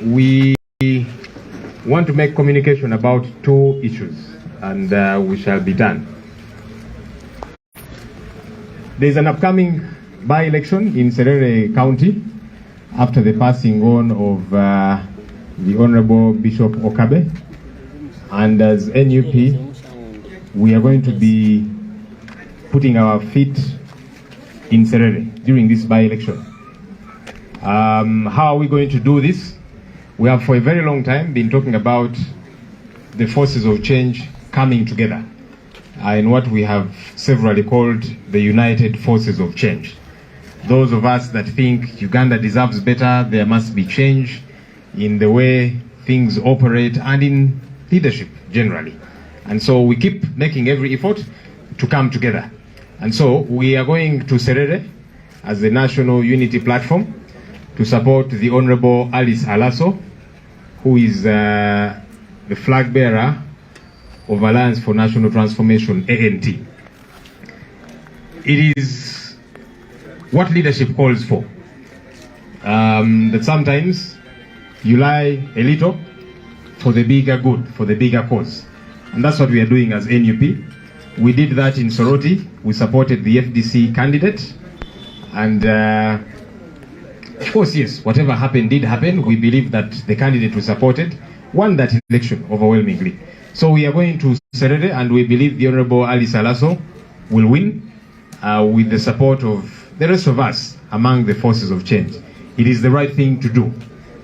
we want to make communication about two issues, and we shall be done. There's an upcoming by-election in Serere County after the passing on of the Honorable Bishop Okabe, and as NUP, we are going to be putting our feet in Serere during this by-election. How are we going to do this? We have for a very long time been talking about the forces of change coming together in what we have severally called the United Forces of Change. Those of us that think Uganda deserves better, there must be change in the way things operate and in leadership generally. And so we keep making every effort to come together. And so we are going to Serere as the National Unity Platform to support the Honorable Alice Alaso, who is the flag bearer of Alliance for National Transformation, A.N.T. It is what leadership calls for. That sometimes you lie a little for the bigger good, for the bigger cause. And that's what we are doing as NUP. We did that in Soroti. We supported the FDC candidate. And of course, yes, whatever happened did happen. We believe that the candidate we supported won that election overwhelmingly. So we are going to Serere, and we believe the Honorable Alice Alaso will win with the support of the rest of us among the forces of change. It is the right thing to do,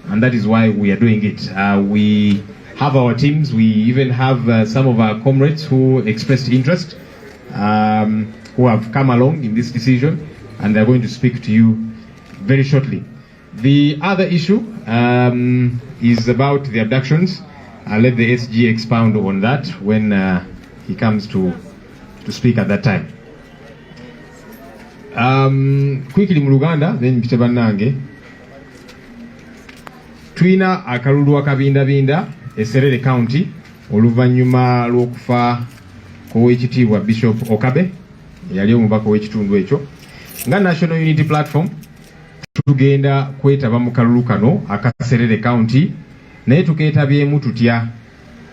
and that is why we are doing it. We have our teams. We even have some of our comrades who expressed interest, who have come along in this decision, and they're going to speak to you very shortly. The other issue is about the abductions. I'll let the SG expound on that when he comes to speak at that time. Quickly mu Luganda, then mpite bannange. Twina akalulu akabindabinda e Serere County oluvannyuma lw'okufa k'Oweekitiibwa Bishop Okabe yali omubaka w'ekitundu ekyo. Nga National Unity Platform tugenda kwetaba mu kalulu kano aka Serere County, naye tukeetabyemu tutya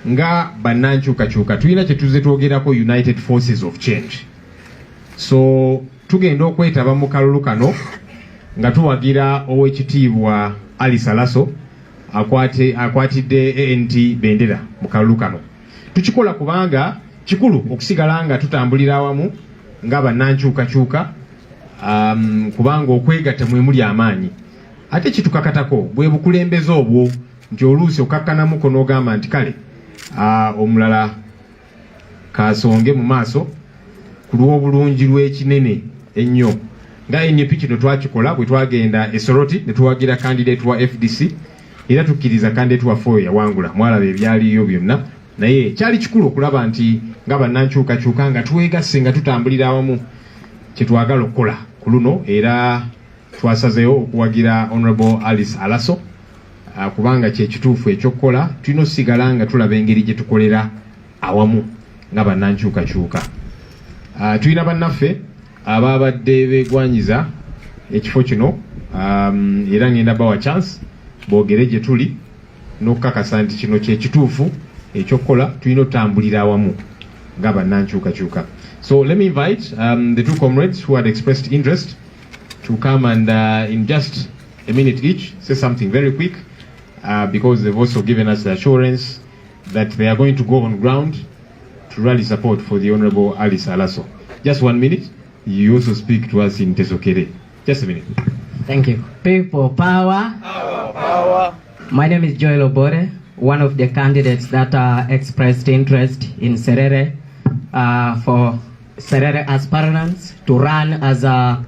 nga bannankyukakyuka tulina kye tuzze twogerako United Forces of Change. So tugenda okwetaba mu kalulu kano nga tuwagira Oweekitiibwa Alice Alaso akwatidde A.N.T bendera mu kalulu kano. Tukikola kubanga kikulu okusigala nga tutambulira awamu nga bannankyukakyuka, kubanga okwegatta mwe muli amaanyi. Ate kitukakatako bwe bukulembeze obwo nti oluusi okakkanamuko n'ogamba nti kale omulala kasonge mu maaso ku lw'obulungi lw'ekinene ennyo. Nga NUP kino twakikola bwe twagenda e Soroti ne tuwagira candidate wa FDC, era tukkiriza candidate waffe oyo yawangula. Mwalaba ebyaliyo byonna, naye kyali kikulu okulaba nti nga bannankyukakyuka nga twegasse nga tutambulira awamu kyetwagala okukola ku luno, era twasazeewo okuwagira Honorable Alice Alaso kubanga kyekituufu ekyokukola. Tulina osigala nga tulaba engeri gye tukolera awamu nga bannankyukakyuka. Tulina bannaffe ababadde beegwanyiza ekifo kino, era ngenda bawa chance boogere gye tuli n'okukakasa nti kino kyekituufu ekyokukola. Tulina otambulira awamu nga bannankyukakyuka. So let me invite the two comrades who had expressed interest to come and in just a minute each say something very quick, because they've also given us the assurance that they are going to go on ground to rally support for the Honorable Alice Alaso. Just 1 minute. You also speak to us in Tesokere. Just a minute. Thank you. People power. Power. My name is Joel Obore, one of the candidates that expressed interest in Serere for Serere aspirants to run as a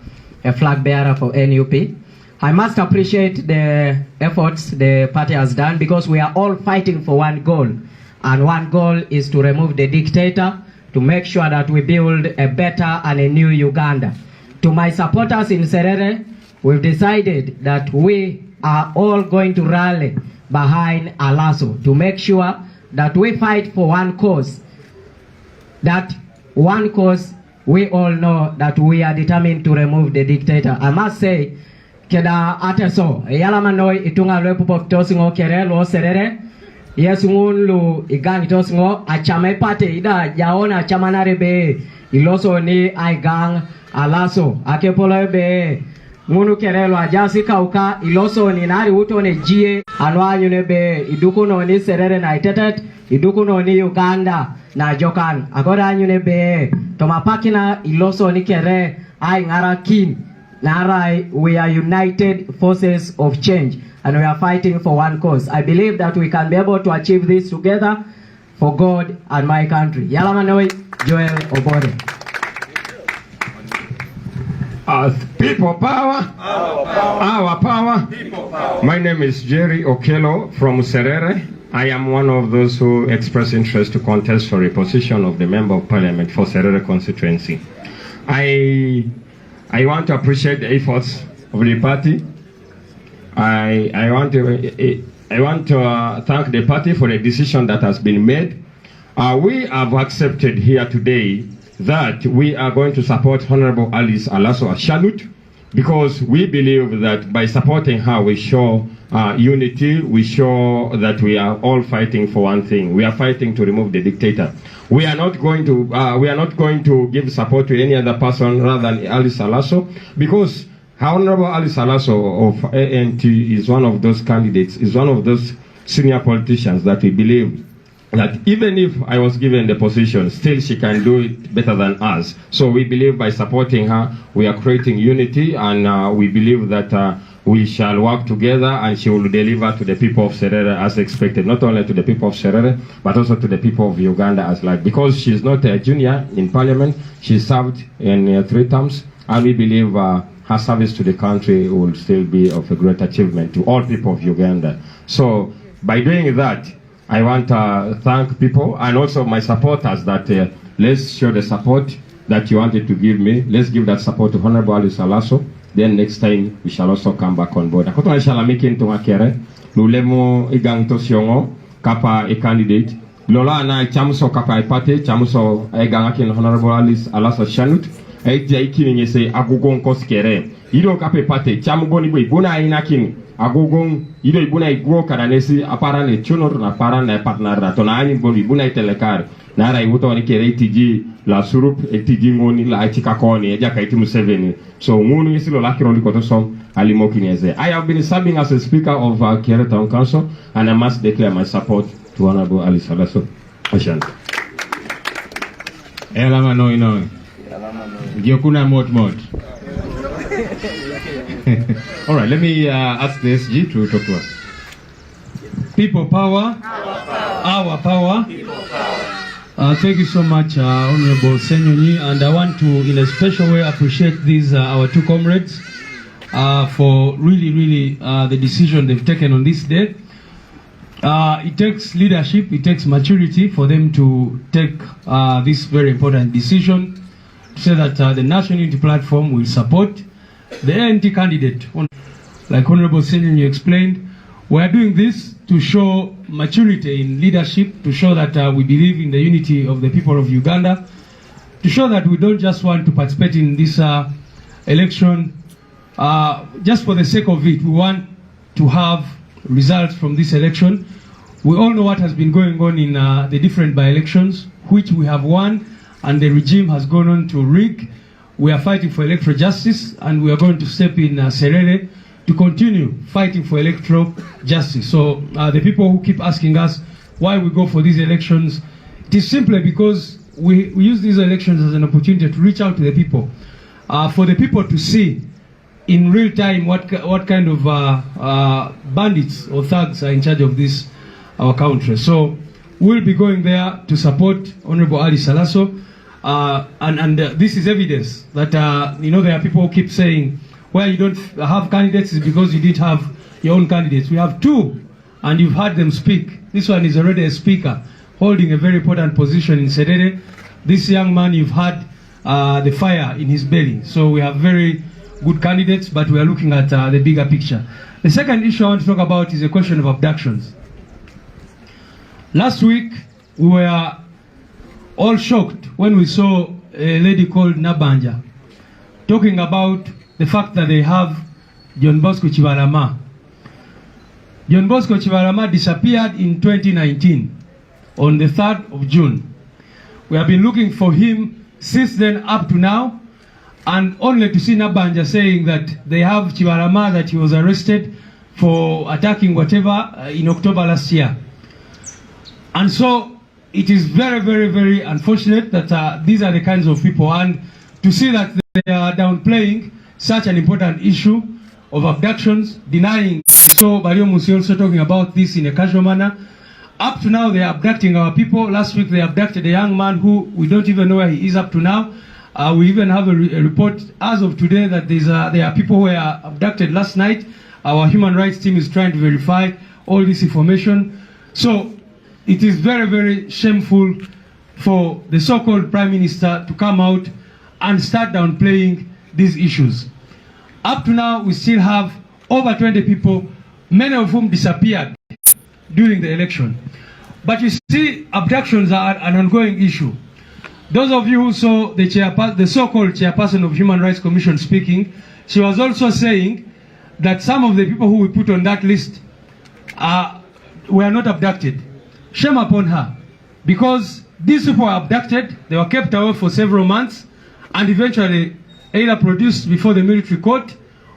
flag bearer for NUP. I must appreciate the efforts the party has done, because we are all fighting for one goal, and one goal is to remove the dictator, to make sure that we build a better and a new Uganda. To my supporters in Serere, we've decided that we are all going to rally behind Alaso to make sure that we fight for one cause. That one cause, we all know that we are determined to remove the dictator. I must say, keda ateso yala manoi itunga lwe pupo tosingo kere lo serere yesungun lu igang tosingo achame pate ida jaona chamanare be iloso ni aigang alaso akepolo be ngunu kere lo ajasi kauka iloso ni nari uto ne jie anwanyu ne be idukuno ni serere na itetet idukuno ni Uganda na jokan agora anyune be tomapakina iloso ni kere ai ngara kin narai we are united forces of change and we are fighting for one cause. I believe that we can be able to achieve this together for God and my country. Yalamanoi Joel Obore. People power. Our power. People power. My name is Jerry Okello from Serere. I am one of those who express interest to contest for a position of the Member of Parliament for Serere constituency. I want to appreciate the efforts of the party. I want to thank the party for the decision that has been made. We have accepted here today that we are going to support Honorable Alice Alaso Ashalut because we believe that by supporting her we show unity, we show that we are all fighting for one thing. We are fighting to remove the dictator. We are not going to give support to any other person rather than Alice Alaso because Honorable Alice Alaso of A.N.T is one of those candidates, is one of those senior politicians that we believe that even if I was given the position, still she can do it better than us. So we believe by supporting her, we are creating unity, and we believe that we shall work together and she will deliver to the people of Serere as expected, not only to the people of Serere, but also to the people of Uganda as like. Because she's not a junior in parliament, she served in 3 terms, and we believe her service to the country will still be of a great achievement to all people of Uganda. So by doing that, I want to thank people and also my supporters that let's show the support that you wanted to give me. Let's give that support to Honorable Alice Alaso. Then next time we shall also come back on board. Akotona shala making to akere lulemo igang to siongo kapa a candidate. Lola na chamuso kapa ipate chamuso igang akin Honorable Alice Alaso Shanut. Eja ikini nyese agugon koskere. Ido kapa ipate chamugoni bo ibuna inakin. Agogon ido ibuna igwo karanesi aparane chunor na parane partner na tona ani boli ibuna itelekar na ara ibuto ni kere itiji la surup itiji ngoni la itika koni eja kaiti Museveni so ngunu isilo lakiro likoto som alimoki nyeze. I have been serving as a speaker of Kere Town Council and I must declare my support to Honorable Alice Alaso Ashanti. Elama noi Giokuna mot. All right, let me ask the SG to talk to us. People power. Our power. People power. Thank you so much, Honorable Senyonyi, and I want to, in a special way, appreciate these our 2 comrades for really the decision they've taken on this day. It takes leadership, it takes maturity for them to take this very important decision to say that the National Unity Platform will support the A.N.T candidate. Like Honorable Senyonyi explained, we are doing this to show maturity in leadership, to show that we believe in the unity of the people of Uganda, to show that we don't just want to participate in this election just for the sake of it. We want to have results from this election. We all know what has been going on in the different by-elections, which we have won, and the regime has gone on to rig. We are fighting for electoral justice, and we are going to step in Serere to continue fighting for electoral justice. So the people who keep asking us why we go for these elections, it is simply because we use these elections as an opportunity to reach out to the people, for the people to see in real time what kind of bandits or thugs are in charge of this our country. So we'll be going there to support Honorable Alice Alaso. And this is evidence that there are people who keep saying, well, you don't have candidates is because you didn't have your own candidates. We have 2, and you've heard them speak. This one is already a speaker, holding a very important position in Serere. This young man, you've had the fire in his belly. So we have very good candidates, but we are looking at the bigger picture. The second issue I want to talk about is a question of abductions. Last week, we were all shocked when we saw a lady called Nabanja talking about the fact that they have John Bosco Chibalama. John Bosco Chibalama disappeared in 2019 on the 3rd of June. We have been looking for him since then up to now, and only to see Nabanja saying that they have Chibalama, that he was arrested for attacking whatever in October last year. And so it is very, very, very unfortunate that these are the kinds of people, and to see that they are downplaying such an important issue of abductions, denying. So Bariomusi also talking about this in a casual manner. Up to now, they are abducting our people. Last week, they abducted a young man who we don't even know where he is up to now. We even have a report as of today that there are people who were abducted last night. Our human rights team is trying to verify all this information. So it is very, very shameful for the so-called Prime Minister to come out and start downplaying these issues. Up to now, we still have over 20 people, many of whom disappeared during the election. But you see, abductions are an ongoing issue. Those of you who saw the so-called chairperson of Human Rights Commission speaking, she was also saying that some of the people who we put on that list were not abducted. Shame upon her, because these people were abducted, they were kept away for several months, and eventually either produced before the military court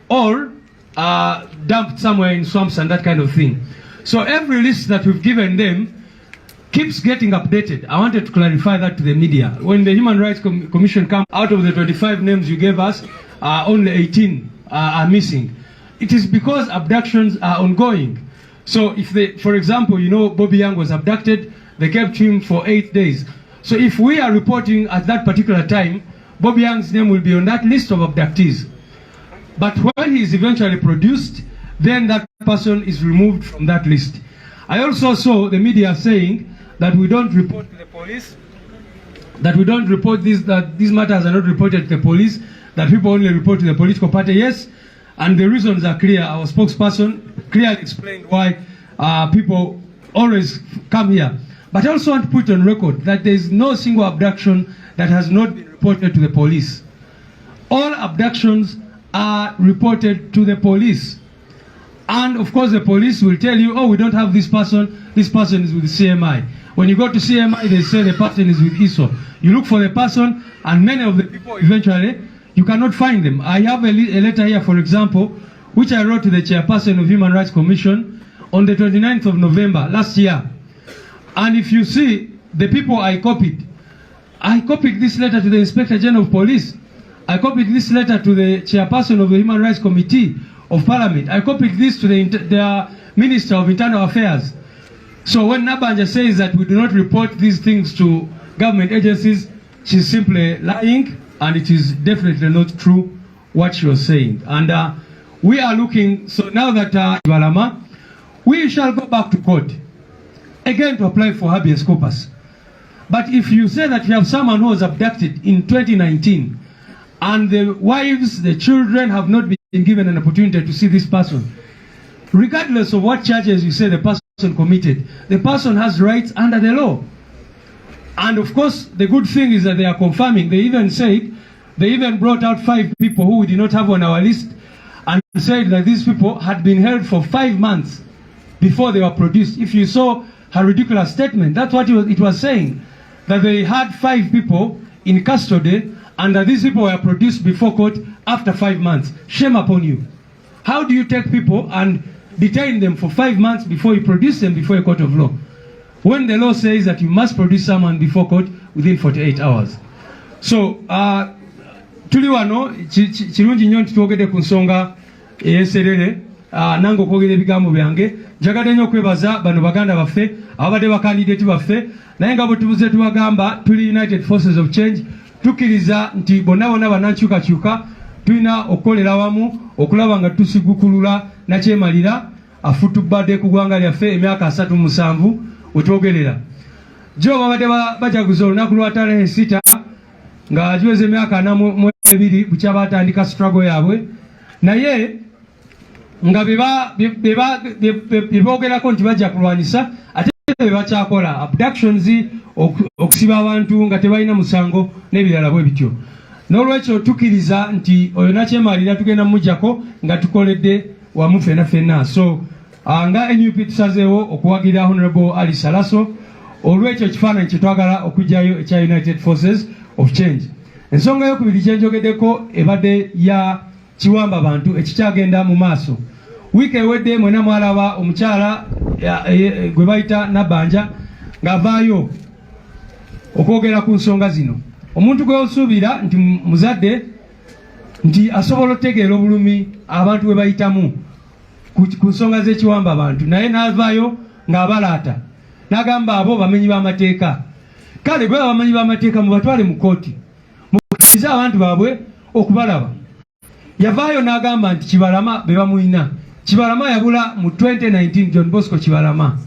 or dumped somewhere in swamps and that kind of thing. So every list that we've given them keeps getting updated. I wanted to clarify that to the media. When the Human Rights Commission comes, out of the 25 names you gave us, only 18 are missing. It is because abductions are ongoing. So if they, for example, you know, Bobby Young was abducted, they kept him for 8 days. So if we are reporting at that particular time, Bobby Young's name will be on that list of abductees. But when he is eventually produced, then that person is removed from that list. I also saw the media saying that we don't report to the police, that we don't report this, that these matters are not reported to the police, that people only report to the political party. Yes, and the reasons are clear. Our spokesperson clearly explained why people always come here. But I also want to put on record that there is no single abduction that has not been reported to the police. All abductions are reported to the police. And of course the police will tell you, oh, we don't have this person is with CMI. When you go to CMI, they say the person is with ISO. You look for the person, and many of the people eventually, you cannot find them. I have a letter here, for example, which I wrote to the chairperson of Human Rights Commission on the 29th of November last year. And if you see the people I copied this letter to the Inspector General of Police. I copied this letter to the chairperson of the Human Rights Committee of Parliament. I copied this to the Minister of Internal Affairs. So when Nabanja says that we do not report these things to government agencies, she's simply lying, and it is definitely not true what she was saying. And we are looking, so now that Balama, we shall go back to court again to apply for habeas corpus. But if you say that you have someone who was abducted in 2019, and the wives, the children have not been given an opportunity to see this person, regardless of what charges you say the person committed, the person has rights under the law. And of course, the good thing is that they are confirming. They even brought out 5 people who we did not have on our list, and said that these people had been held for 5 months before they were produced. If you saw her ridiculous statement, that's what it was saying, that they had 5 people in custody, and that these people were produced before court after 5 months. Shame upon you. How do you take people and detain them for 5 months before you produce them before a court of law, when the law says that you must produce someone before court within 48 hours? So, tuli wano, chirungi nyo ntitwogede ku nsonga eyeserere, nango kwogera ebigambo byange, njagala nnyo okwebaza bano baganda baffe, ababadde bakandideti baffe, naye nga bwe tubuze tubagamba, tuli United Forces of Change, tukkiriza nti bonna banankyukakyuka, tulina okukolera wamu okulaba nga tusigukulula nakyemalira afutubadde ku ggwanga lyaffe emyaka 37 wetwogerera. Jo babadde bajaguza olunaku lwa tarehe 6 nga giweze emyaka 42 bukya batandika struggle yaabwe, naye nga bebogerako nti bajja kulwanyisa ate bebakyakola abductions, okusiba abantu nga tebalina musango n'ebirala bwe bityo. N'olwekyo tukiriza nti oyo nakyemalira tugenda mujjako nga tukoledde wamu fenna. So nga NUP tusazeewo okuwagira Honorable Ali Salaso olwekyo ekifaananyi kye twagala okujjayo ekya United Forces of Change. Ensonga y'okubiri kye njogeddeko ebadde ya kiwamba bantu ekikyagenda mu maaso. Wiiki ewedde mwena mwalaba omukyala gwe bayita Nabbanja ng'avaayo okwogera ku nsonga zino. Omuntu gwe osuubira nti muzadde nti asobola otegeera obulumi abantu bwe bayitamu ku nsonga z'ekiwamba abantu, naye n'avaayo ng'abalaata n'agamba abo bamenyi b'amateeka. Kale bwe bamenyi b'amateeka mubatwale mu kooti mukkirize abantu baabwe okubalaba. Yavaayo n'agamba nti Kibalama be bamuyina. Kibalama yabula mu 2019 John Bosco Kibalama.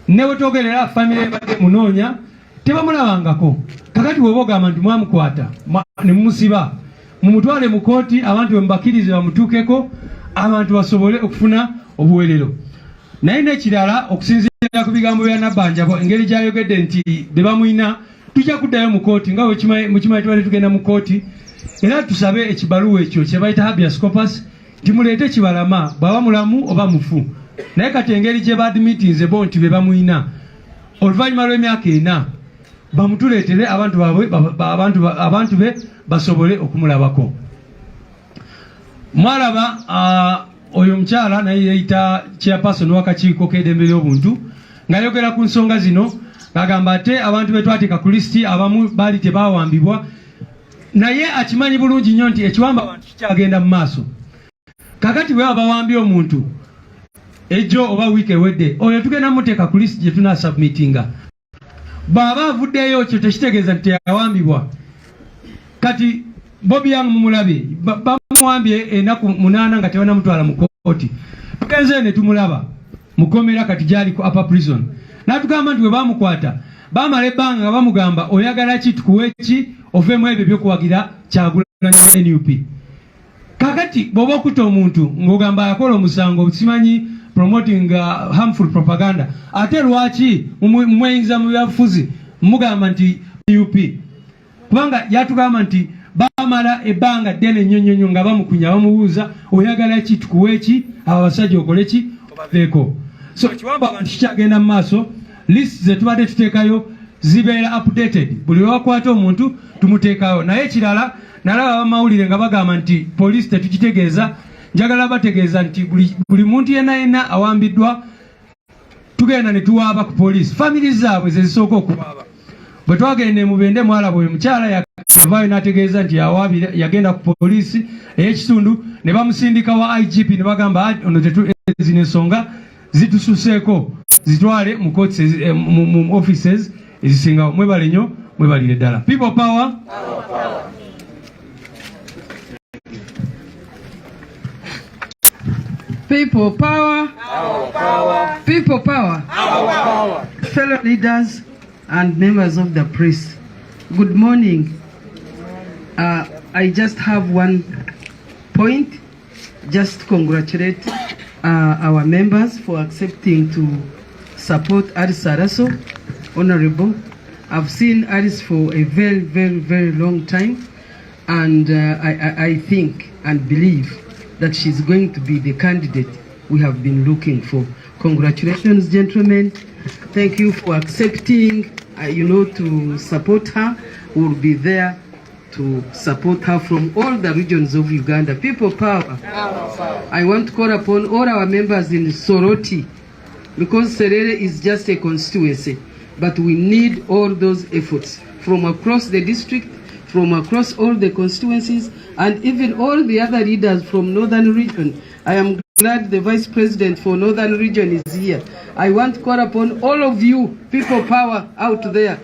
Ne bwe twogerera famire ebadde munoonya tebamulabangako. Kakati bw'oba ogamba nti mwamukwata ne mumusiba mumutwale mu kooti abantu bemubakirize bamutuukeko abantu basobole okufuna obuwerero. Naye n'ekirala okusinziira ku bigambo bya Nabbanja engeri gy'ayogedde nti be bamuyina tujja kuddayo mu kooti nga mukimanyi tubadde tugenda mu kooti era tusabe ekibaluwa ekyo kye bayita habeas corpus nti muleete Kibalama bw'aba mulamu oba mufu. Naye kati engeri gye baadmitinze bo nti be bamuyina oluvannyuma lw'emyaka 4 bamutuleetere abantu be basobole okumulabako. Mwalaba oyo omukyala naye yayita chairperson w'akakiiko k'eddembe ly'obuntu ng'ayogera ku nsonga zino ng'agamba ate abantu be twateeka ku lisiti abamu baali tebaawambibwa, naye akimanyi bulungi nnyo nti ekiwamba abantu kikyagenda mu maaso. Kakati bwe bawambye omuntu ejjo oba wiiki ewedde oyo tugenda muteeka ku lisiti gye tunaasubmitinga. Bw'aba avuddeyo kyo tekitegeeza nti teyawambibwa. Kati Bobi Yang mumulabye bamuwambye ennaku 8 nga tebanamutwala mu kooti. Tugenze ne tumulaba mukomera kati gyali ku upper prison. N'atugamba nti bwe bamukwata bamala ebbanga nga bamugamba oyagala ki tukuwe ki ovemu ebyo by'okuwagira Kyagulanyi NUP. Kakati bw'oba okuta omuntu ng'ogamba yakola omusango simanyi promoting harmful propaganda ate lwaki mumweyingiza mu byabufuzi mugamba nti NUP kubanga yatugamba nti bamala ebbanga ddene nnyo nga bamukunya bamubuuza oyagala ki tukuwe ki abo abasajja okole ki obaveeko. So kiwamba abantu kikyagenda mu maaso. List ze tubadde tuteekayo zibeera updated buli lwe bakwata omuntu tumuteekayo. Naye ekirala nalaba bamawulire nga bagamba nti poliisi tetukitegeeza. Njagala bategeeza nti buli muntu yenna awambiddwa tugenda ne tuwaaba ku poliisi. Family zaabwe ze zisooka okuwaaba. Bwe twagenda Mubende mwalaba oyo mukyala yavaayo n'ategeeza nti yagenda ku poliisi ey'ekitundu ne bamusindika wa IGP ne bagamba ono zino ensonga zitususeeko zitwale mu courts mu offices ezisinga. Mwebale nnyo mwebalire ddala. People power. People power. Our power. People power. Our power. Fellow leaders and members of the press, good morning. I just have one point, just to congratulate our members for accepting to support Aris Saraso, Honorable. I've seen Aris for a very, very, very long time, and I think and believe that she's going to be the candidate we have been looking for. Congratulations, gentlemen. Thank you for accepting, to support her. We'll be there to support her from all the regions of Uganda. People power. I want to call upon all our members in Soroti, because Serere is just a constituency, but we need all those efforts from across the district, from across all the constituencies, and even all the other leaders from Northern Region. I am glad the Vice President for Northern Region is here. I want to call upon all of you, people power out there.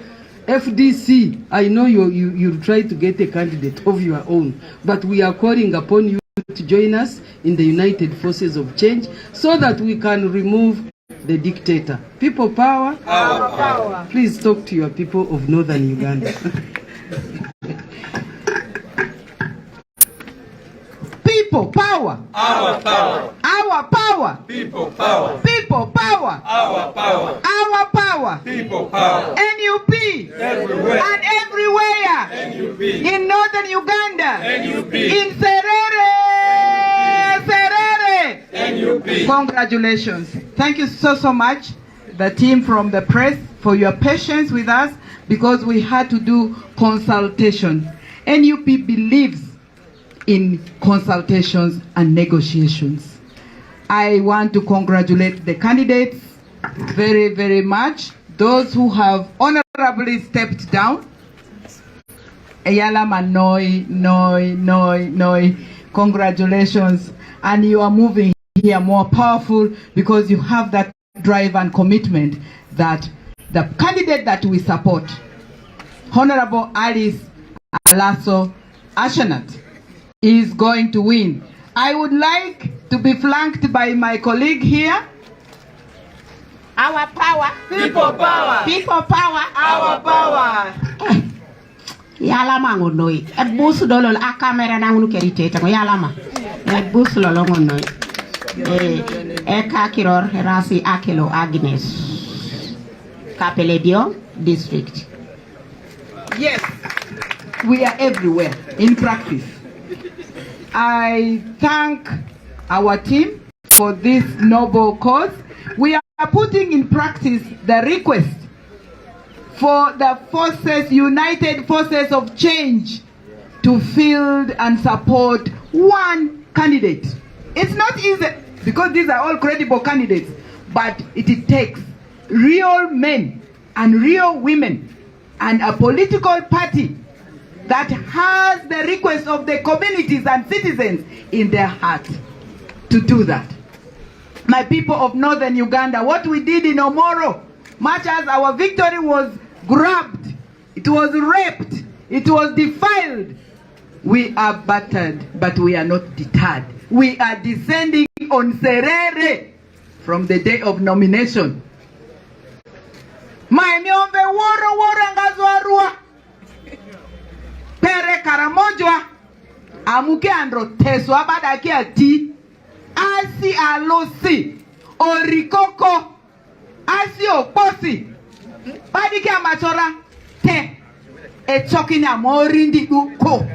FDC, I know you try to get a candidate of your own, but we are calling upon you to join us in the United Forces of Change so that we can remove the dictator. People power. Our power. Please talk to your people of Northern Uganda. People power. Our power. Our power. People power. People power. Our power. Our power. People power. NUP. Everywhere. And everywhere. NUP. In Northern Uganda. Congratulations. Thank you so much, the team from the press, for your patience with us, because we had to do consultation. NUP believes in consultations and negotiations. I want to congratulate the candidates very, very much. Those who have honorably stepped down. Eyalama Noi. Congratulations. And you are moving here more powerful because you have that drive and commitment that the candidate that we support, Honorable Alice Alaso Ashanat, is going to win. I would like to be flanked by my colleague here. Our power. People power. People power. Our power. Yalama ngonoi. E bus dolol a camera na ngunu kerite tango yalama. E bus lolo ngonoi. E ka kiror rasi akelo Agnes. Kapeledio district. Yes, we are everywhere in practice. I thank our team for this noble cause. We are putting in practice the request for the forces, united forces of change, to field and support one candidate. It's not easy because these are all credible candidates, but it takes real men and real women and a political party that has the request of the communities and citizens in their heart to do that. My people of northern Uganda, what we did in Omoro, much as our victory was grabbed, it was raped, it was defiled, we are battered, but we are not deterred. We are descending on Serere from the day of nomination. Maemiombe woro ngazwarua pere karamojwa amuke andro teso abada ki ati asi alosi orikoko asi oposi badike amachora te echoki amorindi uko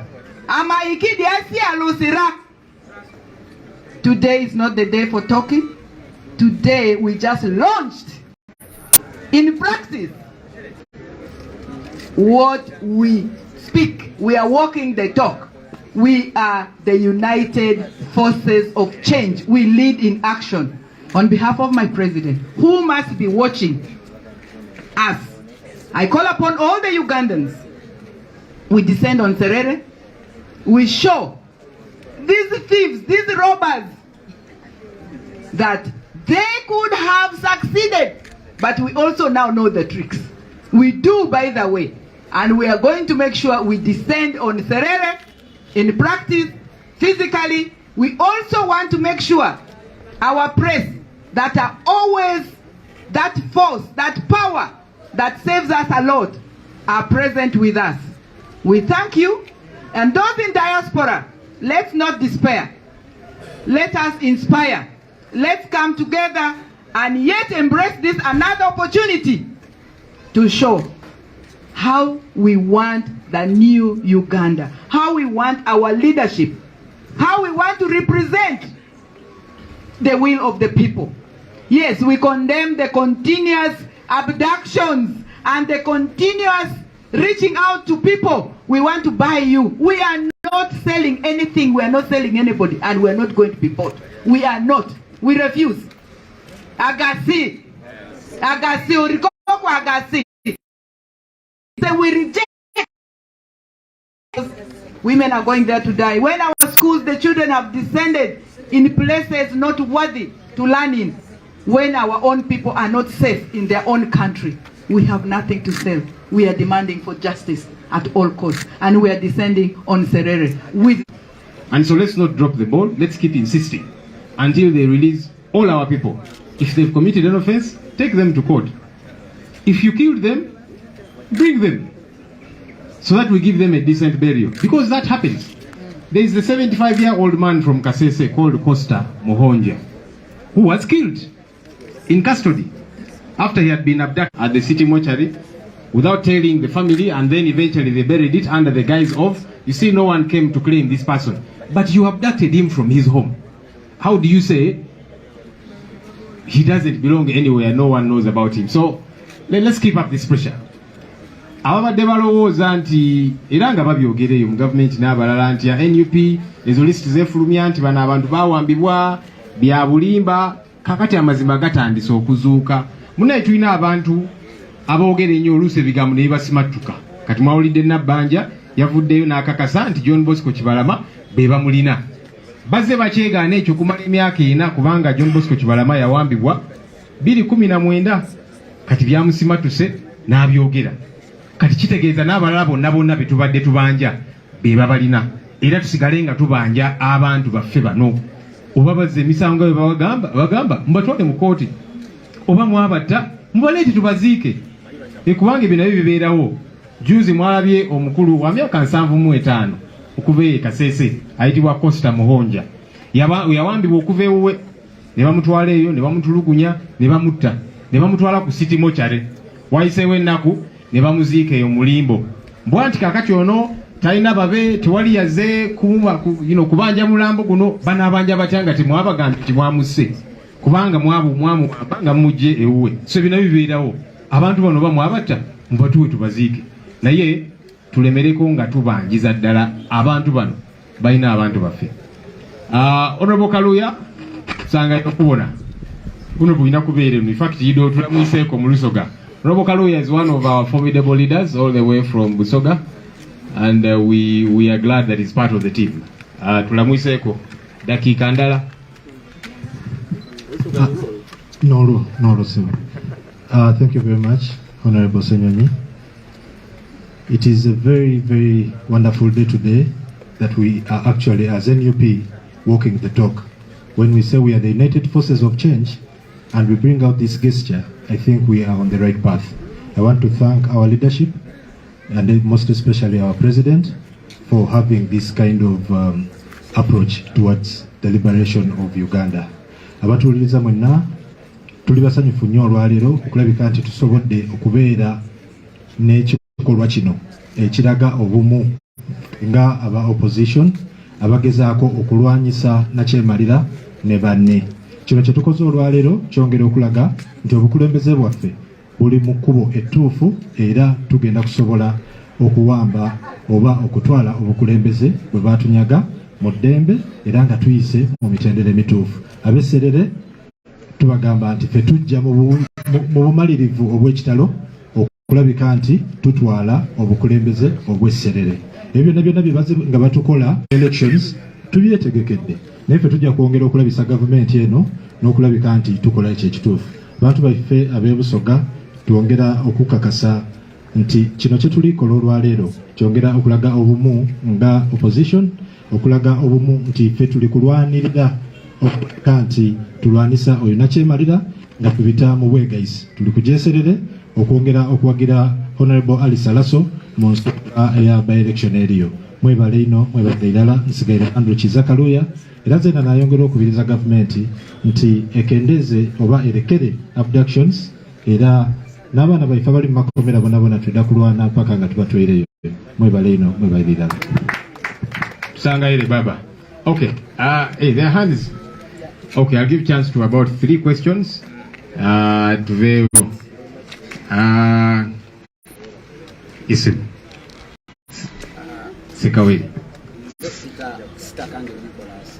ama ikidi asi alosira. Today is not the day for talking. Today we just launched in practice what we speak. We are walking the talk. We are the united forces of change. We lead in action. On behalf of my president, who must be watching us, I call upon all the Ugandans. We descend on Serere. We show these thieves, these robbers, that they could have succeeded. But we also now know the tricks. We do, by the way. And we are going to make sure we descend on Serere in practice, physically. We also want to make sure our press that are always that force, that power that saves us a lot, are present with us. We thank you. And those in diaspora, let's not despair. Let us inspire. Let's come together and yet embrace this another opportunity to show how we want the new Uganda, how we want our leadership, how we want to represent the will of the people. Yes, we condemn the continuous abductions and the continuous reaching out to people. We want to buy you. We are not selling anything. We are not selling anybody, and we are not going to be bought. We are not. We refuse. Agasi. Agasi. Urikoko agasi. So we reject. Women are going there to die. When our schools, the children have descended in places not worthy to learn in. When our own people are not safe in their own country, we have nothing to sell. We are demanding for justice at all costs. And we are descending on Serere. And so let's not drop the ball. Let's keep insisting until they release all our people. If they've committed an offense, take them to court. If you killed them, bring them, so that we give them a decent burial. Because that happens. There is a 75-year-old man from Kasese called Costa Mohonja, who was killed in custody after he had been abducted at the city mortuary without telling the family, and then eventually they buried it under the guise of, you see, no one came to claim this person. But you abducted him from his home. How do you say he doesn't belong anywhere, no one knows about him. So let's keep up this pressure. Ababadde balowooza nti era nga babyogereyo mu gavumenti n'abalala nti ya NUP ezo listi zeefulumya nti bano abantu bawambibwa bya bulimba, kakati amazima gatandise okuzuuka. Munaye tulina abantu aboogera ennyo oluusi ebigambo ne bibasimatuka. Kati mwawulidde Nabbanja yavuddeyo n'akakasa nti John Bosco Kibalama be bamulina. Bazze bakyegaana ekyo kumala emyaka 4 kubanga John Bosco Kibalama yawambibwa 2019 kati byamusimatuse n'abyogera. Kati kitegeeza n'abalala bonna be tubadde tubanja be babalina. Era tusigale nga tubanja abantu baffe bano. Oba bazze emisango be bagamba mubatwale mu kooti. Oba mwabatta mubaleete tubaziike. Kubanga ebyo nabyo bibeerawo. Juzi mwalabye omukulu wa myaka 75 okuva e Kasese ayitibwa Costa Muhonja. Yawambibwa okuva ewuwe ne bamutwala eyo ne bamutulugunya ne bamutta ne bamutwala ku City Mochare. Wayiseewo ennaku ne bamuziika eyo mulimbo. Mbwa nti kakati ono talina babe tewali yazze kubanja mulambo guno banabanja batyanga temwabagambye timwamusse kubanga mwamugamba nga mujje ewuwe. So bino bibeerawo. Abantu bano bamwabatta mubatuwe tubaziike. Naye tulemereko nga tubanjiza ddala abantu bano balina abantu baffe. Honorable Kaluya sanga okubona kuno bulina kubeera. In fact yido tulamwiseeko mu Lusoga. Honorable Kaluya is one of our formidable leaders all the way from Busoga, and we are glad that he's part of the team. Tulamwiseeko dakika ndala. No, sir. Thank you very much, Honorable Senyonyi. It is a very, very wonderful day today that we are actually, as NUP, walking the talk. When we say we are the United Forces of Change and we bring out this gesture, I think we are on the right path. I want to thank our leadership and most especially our president for having this kind of approach towards the liberation of Uganda. Abatuuliriza mwenna tuli basanyufu nnyo olwaleero okulabika nti tusobodde okubeera n'ekikolwa kino ekiraga obumu nga aba opposition abagezaako okulwanyisa nakyemalira ne banne. Kino kye tukoze olwaleero kyongera okulaga nti obukulembeze bwaffe buli mu kkubo ettuufu era tugenda kusobola okuwamba oba okutwala obukulembeze bwe batunyaga mu ddembe era nga tuyise mu mitendera emituufu. Ab'Esserere tubagamba nti ffe tujja mu bumalirivu obw'ekitalo okulabika nti tutwala obukulembeze obw'Esserere. Ebyo byonna bye nga batukola elections tubyetegekedde naye ffe tujja kwongera okulabisa gavumenti eno n'okulabika nti tukola ekyo ekituufu. Bantu baffe ab'ebusoga twongera okukakasa nti kino kye tulikola olwaleero kyongera okulaga obumu nga opposition, okulaga obumu nti ffe tuli kulwanirira okulabika nti tulwanisa oyo nakyemalira nga tubita mu bwegayisi. Tuli kujeserere okwongera okuwagira Honorable Ali Salaso mu nsonga eya by-election eriyo. Mwebale ino, mwebale ilala, nsigaire Andrew Kiza Kaluya. Era zena nayongera okubiriza gavumenti nti ekendeze oba erekere abductions era n'abaana baife abali mu makomera bonna tudda kulwana paka nga tubatwereyo. Mwebale ino, mwebale ilala. Tusanga ile baba. Okay. Hey, their hands. Okay, I'll give chance to about 3 questions. Tuveyo. Isim. Sikaweli. Sita kange Nicholas.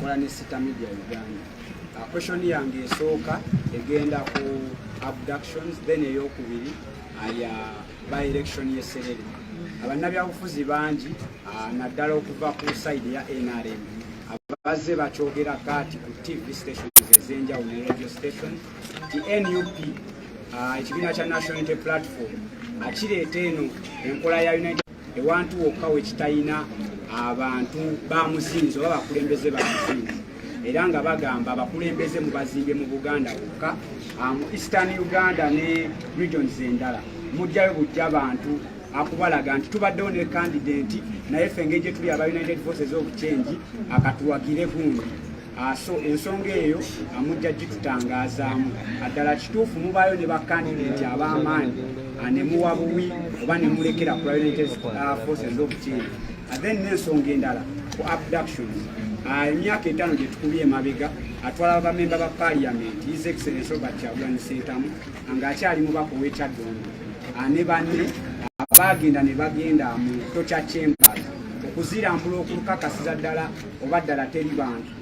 Kola ne Sita Media Uganda. Question yange esooka egenda ku abductions then eyokubiri aya by election y'Esserere. Abannabyabufuzi bangi naddala okuva ku side ya NRM abazze bakyogera kati ku TV stations ezenjawulo ne radio station ti NUP ekibiina kya National Unity Platform akireeta eno enkola ya United ewantu wokka wekitayina abantu bamusinzi oba bakulembeze bamusinzi era nga bagamba abakulembeze mu bazimbe mu Buganda wokka mu Eastern Uganda ne regions endala mujjayo bujja abantu akubalaga nti tubaddewo ne candidate naye ffe engeri tuli aba United Forces of Change akatuwagire gundi. So ensonga eyo amujja gitutangazaamu addala kituufu mubaayo ne bakandidate ab'amaanyi ne muwa buwi oba ne mulekera ku United Forces of Change. Then n'ensonga endala ku abductions emyaka 5 gye tukubye emabega atwala bamemba ba parliament His Excellency Robert Kyagulanyi Ssentamu ng'akyali mubaka ow'Ekyaddondo ne banne abagenda ne bagenda mu Tocha Chambers okuzirambula okulukakasiza ddala oba ddala teri bantu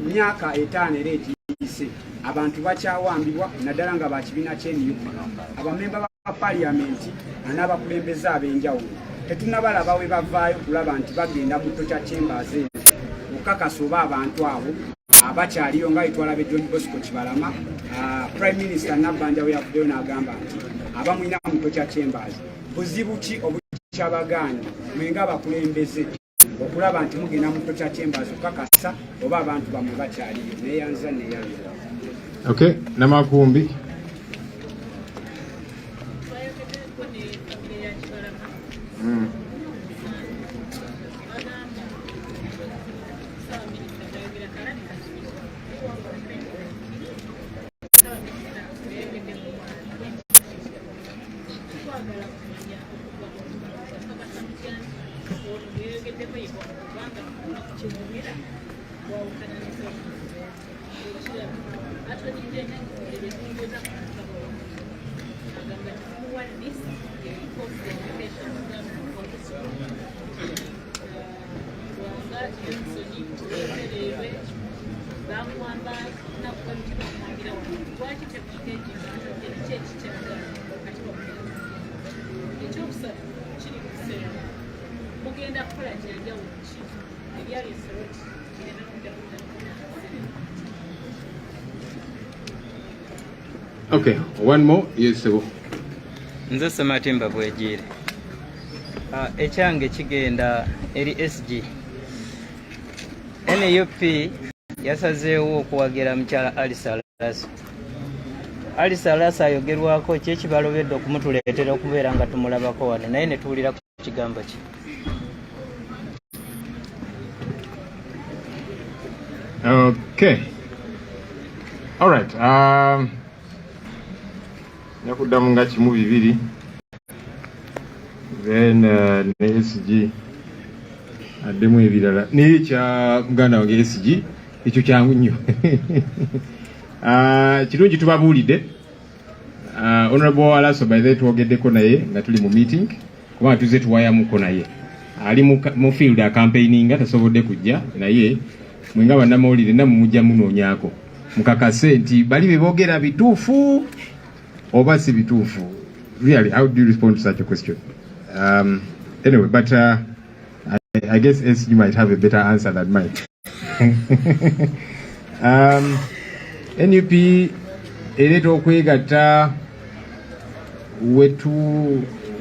myaka 5 era etiyise abantu bakyawambibwa naddala nga bakibiina ky'eniyuku abamemba ba parliament n'abakulembeze ab'enjawulo tetunnabalaba we bavaayo kulaba nti bagenda mu Tocha Chambers okukakasa oba abantu abo abakyaliyo nga itwalabe John Bosco Kibalama Prime Minister Nabbanja we yavuddeyo n'agamba nti abamwina mu Tocha Chambers buzibu ki obukyabagaanye mwenga abakulembeze okulaba nti mugenda mu Tocha Chambers okukakasa oba abantu bamwe bakyaliyo neyanza. Okay, Namakumbi. Okay, one more. Yes, sir. Nze Sematimba bwejire. Ekyange kigenda eri SG. NUP yasazeewo okuwagira mukyala Ali Salaso ayogerwako kyekibalobedde okumutuleetera okubeera nga tumulabako wano naye ne tuwulira ku kigambo ki. Okay. All right. Nakuddamu nga kimu bibiri. Then ne SG addemu ebirala. Naye kya muganda wange SG ekyo kyangu nnyo. Kirungi tubabuulidde. Honorable Alaso by the way twogeddeko naye nga tuli mu meeting kuba tuze tuwayamuko naye. Ali mu field campaigning tasobodde kujja naye mwenga bannamawulire namwe mujja munoonyaako. Mukakase nti bali beboogera bituufu oba si bituufu. Really, how do you respond to such a question? Anyway, but I guess SG might have a better answer than mine. NUP ereta okwegatta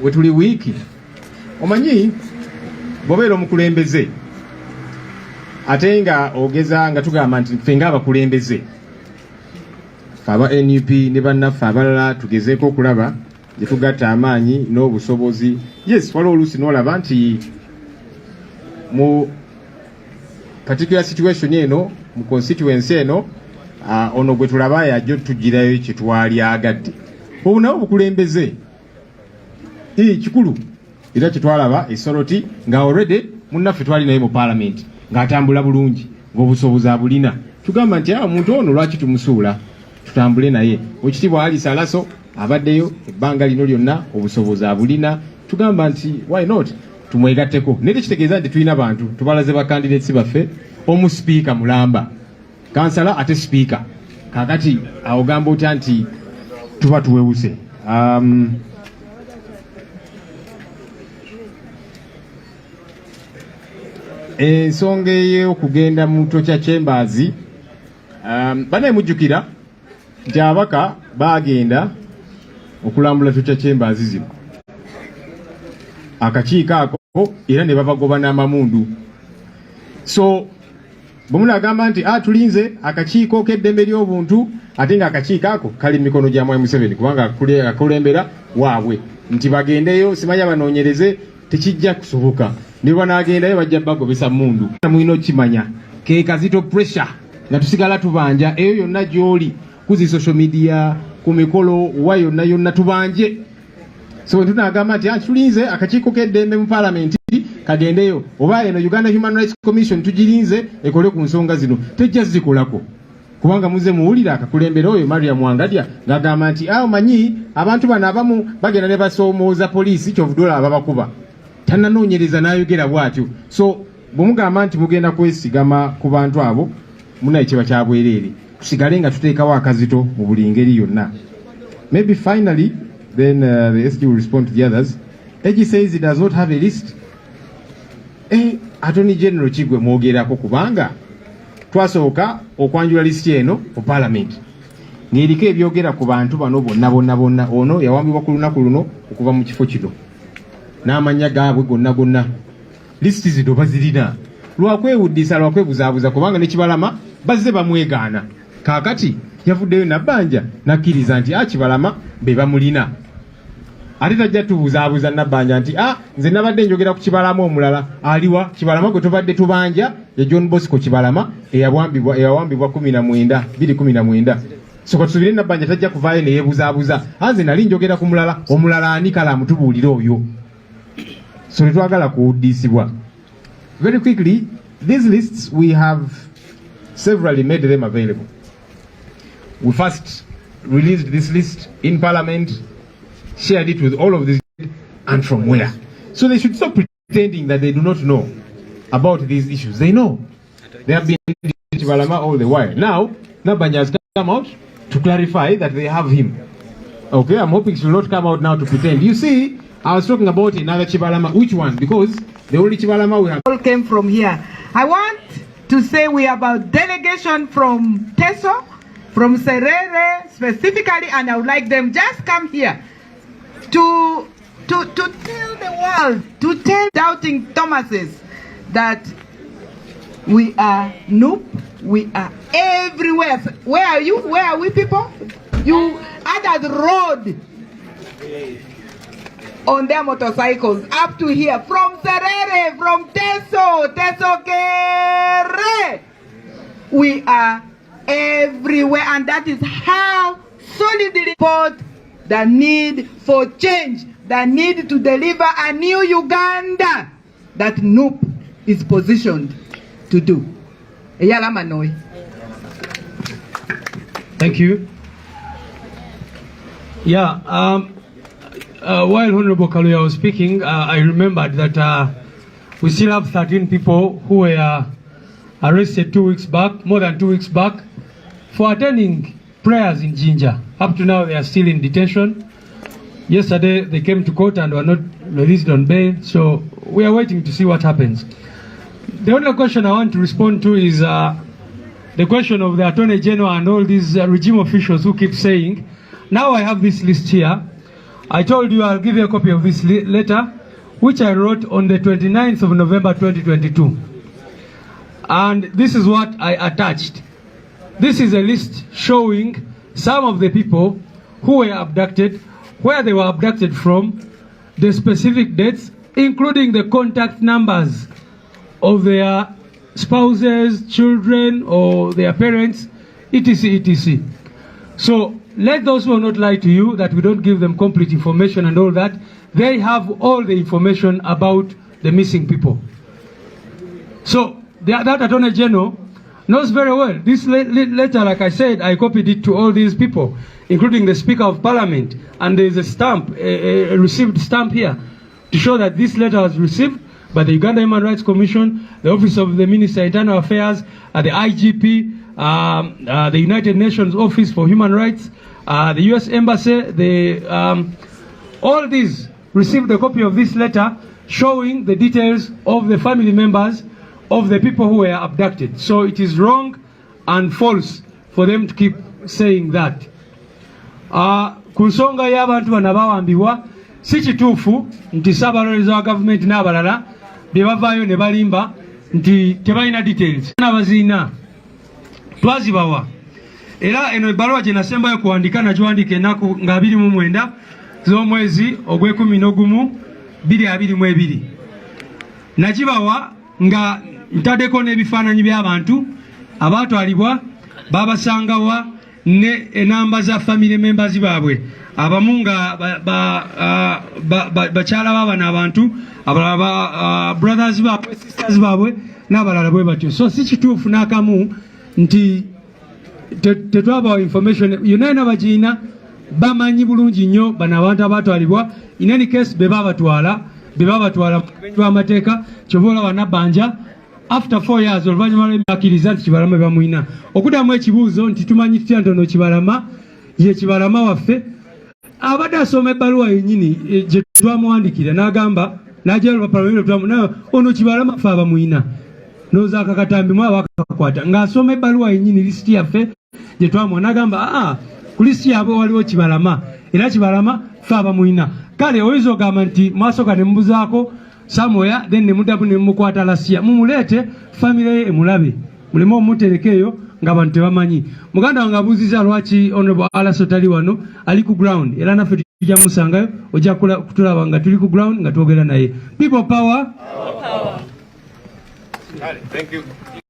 wetuli wiiki. Omanyi bobeera omukulembeze ate nga ogeza nga tugamba nti ffe ng'abakulembeze ffe aba NUP ne bannaffe abalala tugezeeko okulaba gye tugatta amaanyi n'obusobozi. Yes, waliwo oluusi n'olaba nti mu particular situation eno mu constituency eno ono gwe tulaba yajjo tugirayo kye twali agadde. Obu nawo bukulembeze kikulu era kye twalaba esoroti nga already munnaffe twali naye mu parliament ng'atambula bulungi ng'obusobozi abulina. Tugamba nti omuntu ono lwaki tumusuula tutambule naye. Ekitiibwa Ali Salaso abaddeyo ebbanga lino lyonna obusobozi abulina. Tugamba nti why not tumwegatteko. Naye tekitegeeza nti tulina bantu tubalaze ba candidates baffe omu speaker mulamba kansala ate speaker kakati awogamba otya nti tuba tuwewuse. Ensonga ey'okugenda mu Tocha Chambers banaye mujjukira nti abaka bagenda okulambula Tocha Chambers zino akakiiko ako era ne babagoba n'amamundu. So bwemunagamba nti tulinze akakiiko k'eddembe ly'obuntu ate nga akakiiko ako kali mu mikono gya Mwai Museveni kubanga akulembera waabwe nti bagendeyo simanya banoonyereze tekijja kusoboka. Ne banagendayo bajja bagobesa mundu. Mulina okimanya ke kazito pressure nga tusigala tubanja eyo yonna gy'oli kuzi social media ku mikolo wa yonna tubanje. So tunagamba nti tulinze akakiiko k'eddembe mu parliament kagendeyo oba eno Uganda Human Rights Commission tugirinze ekole ku nsonga zino tejja zikolako kubanga muze muwulira akakulembera oyo Maria Mwangadya ngagamba nti manyi abantu bano abamu bagenda ne basoomooza poliisi kyovudola ababakuba tannanoonyereza n'ayogera bw'atyo so bw'omugamba nti mugenda kwesigama ku bantu abo munaye kiba kya bwereere tusigale nga tuteekawo akazito mu buli ngeri yonna. Maybe finally then the SG will respond to the others. AG says it does not have a list. Attorney General Kigwe mwogerako kubanga twasooka okwanjula list eno mu parliament ng'eriko ebyogera ku bantu bano bonna ono yawambibwa ku lunaku luno okuva mu kifo kino n'amanya gaabwe gonna list zino bazirina lwakwewuddisa lwakwebuzaabuza kubanga ne Kibalama bazze bamwegaana kaakati yavuddeyo Nabbanja nakkiriza nti Kibalama be bamulina ate tajja tubuzaabuza Nabbanja nti nze nabadde njogera ku Kibalama omulala aliwa Kibalama gwe tubadde tubanja ya John Bosco Kibalama eyawambibwa 2019 soko tusubire Nabbanja tajja kuvaayo ne yeebuzaabuza nze nali njogera ku mulala omulala ani kala amutubuulira oyo so netwagala kuwuddisibwa. Very quickly, these lists we have severally made them available. We first released this list in Parliament, shared it with all of these, and from where? So they should stop pretending that they do not know about these issues. They know. They have been in Kibalama all the while. Now, Nabbanja has come out to clarify that they have him. Okay, I'm hoping she will not come out now to pretend. You see, I was talking about another Kibalama. Which one? Because the only Kibalama we have all came from here. I want to say we have a delegation from Teso, from Serere specifically, and I would like them just come here to tell the world, to tell doubting Thomases that we are Noop, we are everywhere. Where are you? Where are we people? You at the road on their motorcycles up to here, from Serere, from Teso Kere. We are everywhere, and that is how solidly support the need for change, the need to deliver a new Uganda that Noop is positioned to do. Thank you. Yeah, while Honorable Kaluya was speaking, I remembered that we still have 13 people who were arrested 2 weeks back, more than 2 weeks back, for attending prayers in Jinja. Up to now, they are still in detention. Yesterday, they came to court and were not released on bail, so we are waiting to see what happens. The only question I want to respond to is the question of the Attorney General and all these regime officials who keep saying, now I have this list here. I told you I'll give you a copy of this letter, which I wrote on the 29th of November 2022. And this is what I attached. This is a list showing some of the people who were abducted, where they were abducted from, the specific dates, including the contact numbers of their spouses, children, or their parents, etc., etc. So let those who are not lie to you that we don't give them complete information and all that. They have all the information about the missing people. So that Attorney General knows very well. This letter, like I said, I copied it to all these people, including the Speaker of Parliament. And there is a stamp, a received stamp here, to show that this letter was received by the Uganda Human Rights Commission, the Office of the Minister of Internal Affairs, the IGP, the United Nations Office for Human Rights, the US Embassy, all these received a copy of this letter showing the details of the family members of the people who were abducted. So it is wrong and false for them to keep saying that. Kunsonga y'abantu bano bawambibwa si kituufu nti Ssaabalobezi wa gavumenti n'abalala bye bavaayo ne balimba nti tebalina details. Abaziina twazibawa. Era eno ebbaluwa gye nasembayo kuwandika nagiwandiika ennaku nga 29 z'omwezi ogw'Ekumi 2022. Nagibawa nga ntaddeko n'ebifaananyi by'abantu abaatwalibwa, babasangawa, ne enamba za family members baabwe abamu nga bakyala baabana abantu abalala brothers baabwe sisters baabwe n'abalala bwe batyo. So si kituufu n'akamu nti tetwabawa information yonna bagiina bamanyi bulungi nnyo bano abantu abatwalibwa. In any case bebabatwala amateeka kyova olaba Nabbanja after 4 years oluvannyuma lw'emyakiriza nti Kibalama bamwina. Okuddamu ekibuuzo nti tumanyi tutya ntono Kibalama ye Kibalama waffe abadde asoma ebbaluwa yennyini gye twamuwandikira n'agamba n'ajja olupapula ono Kibalama ffe abamwina nooza akakatambi mu abakakwata ng'asoma ebbaluwa yennyini lisiti yaffe gye twamuwa n'agamba ku lisiti yaabwe waliwo Kibalama era Kibalama ffe abamwina. Kale oyinza ogamba nti mwasooka ne mubuzaako somewhere then ne muddamu ne mumukwata lasiya mumuleete famire ye emulabe muleme omutereka eyo ng'abantu tebamanyi. Muganda wange abuuziza lwaki Honorable Alaso tali wano ali ku ground era naffe tujja musangayo ojja kutulaba nga tuli ku ground nga twogera naye. People power. Thank you.